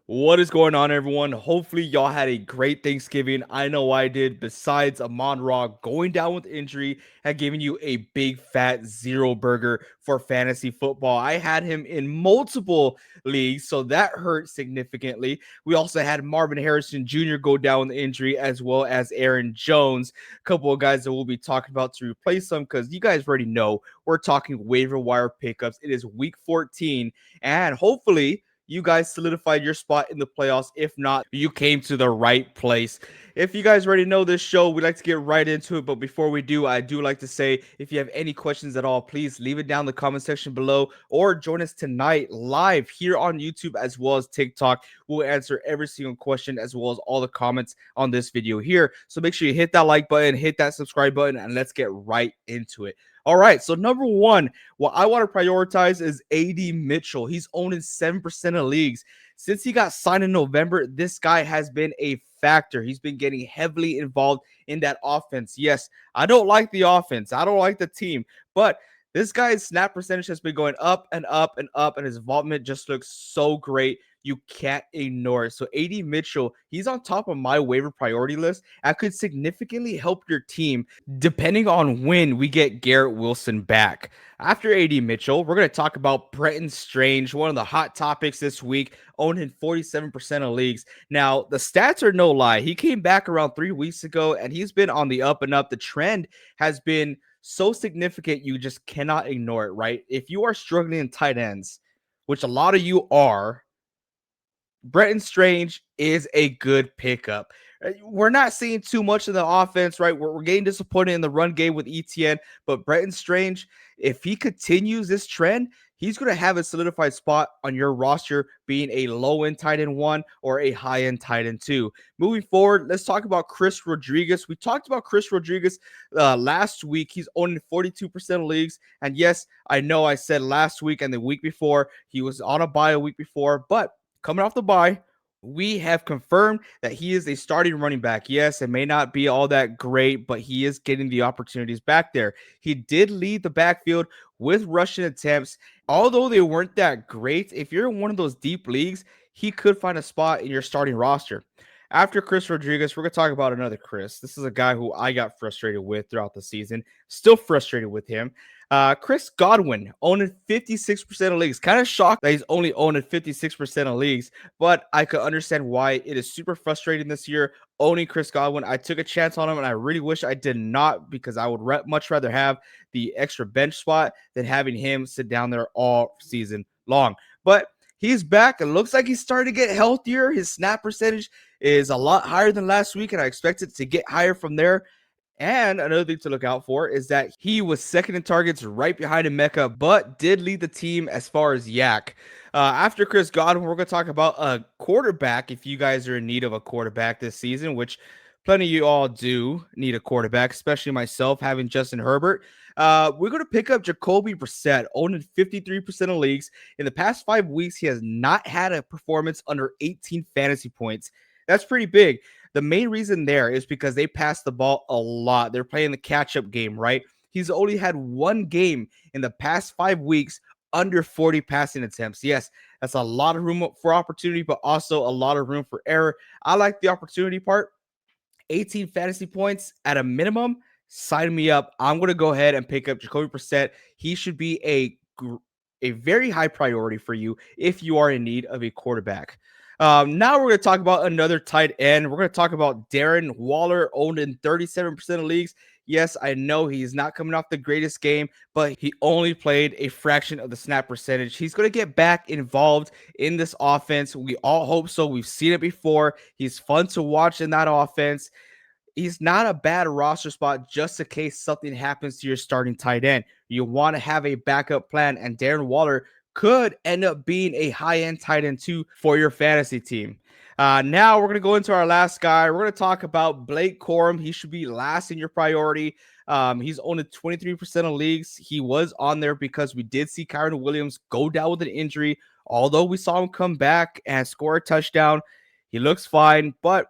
What is going on, everyone? Hopefully, y'all had a great Thanksgiving. I know I did. Besides Amon Ra going down with injury and giving you a big fat zero burger for fantasy football. I had him in multiple leagues, so that hurt significantly. We also had Marvin Harrison Jr. go down with injury, as well as Aaron Jones, a couple of guys that we'll be talking about to replace them because you guys already know we're talking waiver wire pickups. It is week 14, and hopefully, you guys solidified your spot in the playoffs. If not, you came to the right place. If you guys already know this show, we'd like to get right into it. But before we do, I do like to say if you have any questions at all, please leave it down in the comment section below or join us tonight live here on YouTube as well as TikTok. We'll answer every single question as well as all the comments on this video here. So make sure you hit that like button, hit that subscribe button, and let's get right into it. All right, so number one, what I want to prioritize is AD Mitchell. He's owned in 7% of leagues. Since he got signed in November, this guy has been a factor. He's been getting heavily involved in that offense. Yes, I don't like the offense. I don't like the team, but this guy's snap percentage has been going up and up and up, and his involvement just looks so great. You can't ignore it. So AD Mitchell, he's on top of my waiver priority list. I could significantly help your team depending on when we get Garrett Wilson back. After AD Mitchell, we're going to talk about Brenton Strange, one of the hot topics this week, owned in 47% of leagues. Now, the stats are no lie. He came back around 3 weeks ago, and he's been on the up and up. The trend has been so significant, you just cannot ignore it, right? If you are struggling in tight ends, which a lot of you are, Brenton Strange is a good pickup. We're not seeing too much of the offense, right? We're getting disappointed in the run game with ETN, but Brenton Strange, if he continues this trend, he's going to have a solidified spot on your roster being a low end tight end one or a high end tight end two. Moving forward, let's talk about Chris Rodriguez. We talked about Chris Rodriguez last week. He's owning 42% of leagues. And yes, I know I said last week and the week before he was on a bye a week before, but coming off the bye, we have confirmed that he is a starting running back. Yes, it may not be all that great, but he is getting the opportunities back there. He did lead the backfield with rushing attempts. Although they weren't that great, if you're in one of those deep leagues, he could find a spot in your starting roster. After Chris Rodriguez, we're going to talk about another Chris. This is a guy who I got frustrated with throughout the season. Still frustrated with him. Chris Godwin, owning 56% of leagues. Kind of shocked that he's only owning 56% of leagues, but I could understand why it is super frustrating this year owning Chris Godwin. I took a chance on him, and I really wish I did not because I would much rather have the extra bench spot than having him sit down there all season long. But he's back. It looks like he's starting to get healthier. His snap percentage is a lot higher than last week, and I expect it to get higher from there. And another thing to look out for is that he was second in targets right behind Emeka, but did lead the team as far as Yak. After Chris Godwin, we're going to talk about a quarterback if you guys are in need of a quarterback this season, which plenty of you all do need a quarterback, especially myself having Justin Herbert. We're going to pick up Jacoby Brissett, owned in 53% of leagues. In the past 5 weeks, he has not had a performance under 18 fantasy points. That's pretty big. The main reason there is because they pass the ball a lot. They're playing the catch-up game, right? He's only had one game in the past 5 weeks under 40 passing attempts. Yes, that's a lot of room for opportunity, but also a lot of room for error. I like the opportunity part. 18 fantasy points at a minimum. Sign me up. I'm going to go ahead and pick up Jacoby Brissett. He should be a very high priority for you if you are in need of a quarterback. Now we're going to talk about another tight end. We're going to talk about Darren Waller, owned in 37% of leagues. Yes, I know he's not coming off the greatest game, but he only played a fraction of the snap percentage. He's going to get back involved in this offense. We all hope so. We've seen it before. He's fun to watch in that offense. He's not a bad roster spot just in case something happens to your starting tight end. You want to have a backup plan, and Darren Waller could end up being a high-end tight end too for your fantasy team. Now we're going to go into our last guy. We're going to talk about Blake Corum. He should be last in your priority. He's owned 23% of leagues. He was on there because we did see Kyron Williams go down with an injury. Although we saw him come back and score a touchdown, he looks fine, but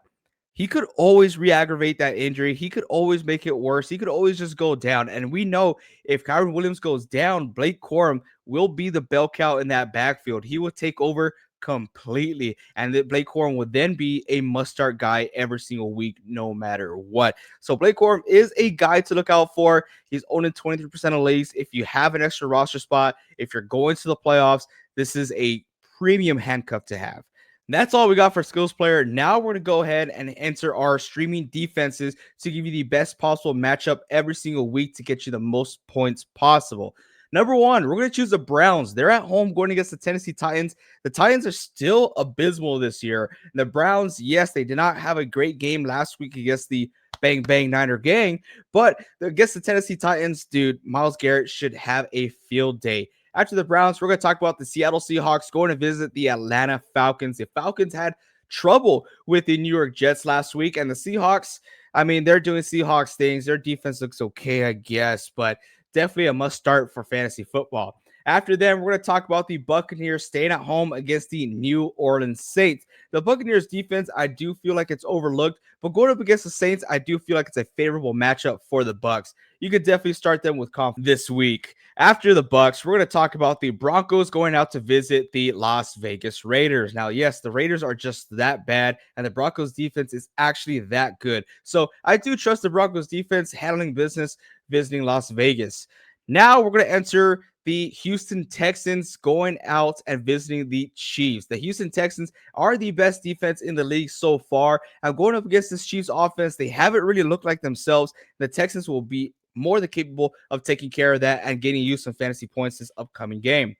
he could always re-aggravate that injury. He could always make it worse. He could always just go down. And we know if Kyron Williams goes down, Blake Corum will be the bell cow in that backfield. He will take over completely. And that Blake Corum would then be a must-start guy every single week, no matter what. So Blake Corum is a guy to look out for. He's owning 23% of leagues. If you have an extra roster spot, if you're going to the playoffs, this is a premium handcuff to have. And that's all we got for skills player. Now we're going to go ahead and enter our streaming defenses to give you the best possible matchup every single week to get you the most points possible. Number one, we're going to choose the Browns. They're at home going against the Tennessee Titans. The Titans are still abysmal this year. And the Browns, yes, they did not have a great game last week against the Bang Bang Niner gang, but against the Tennessee Titans, dude, Myles Garrett should have a field day. After the Browns, we're going to talk about the Seattle Seahawks going to visit the Atlanta Falcons. The Falcons had trouble with the New York Jets last week, and the Seahawks, I mean, they're doing Seahawks things. Their defense looks okay, I guess, but definitely a must start for fantasy football. After that, we're going to talk about the Buccaneers staying at home against the New Orleans Saints. The Buccaneers defense, I do feel like it's overlooked, but going up against the Saints, I do feel like it's a favorable matchup for the Bucs. You could definitely start them with confidence this week. After the Bucs, we're going to talk about the Broncos going out to visit the Las Vegas Raiders. Now, yes, the Raiders are just that bad, and the Broncos defense is actually that good. So I do trust the Broncos defense handling business visiting Las Vegas. Now we're going to enter the Houston Texans going out and visiting the Chiefs. The Houston Texans are the best defense in the league so far. And going up against this Chiefs offense, they haven't really looked like themselves. The Texans will be more than capable of taking care of that and getting you some fantasy points this upcoming game.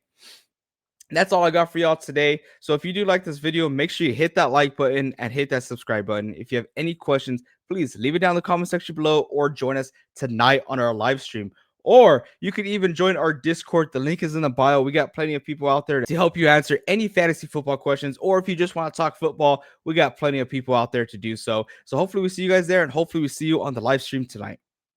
That's all I got for y'all today. So if you do like this video, make sure you hit that like button and hit that subscribe button. If you have any questions, please leave it down in the comment section below or join us tonight on our live stream. Or you can even join our Discord. The link is in the bio. We got plenty of people out there to help you answer any fantasy football questions. Or if you just want to talk football, we got plenty of people out there to do so. So hopefully we see you guys there, and hopefully we see you on the live stream tonight.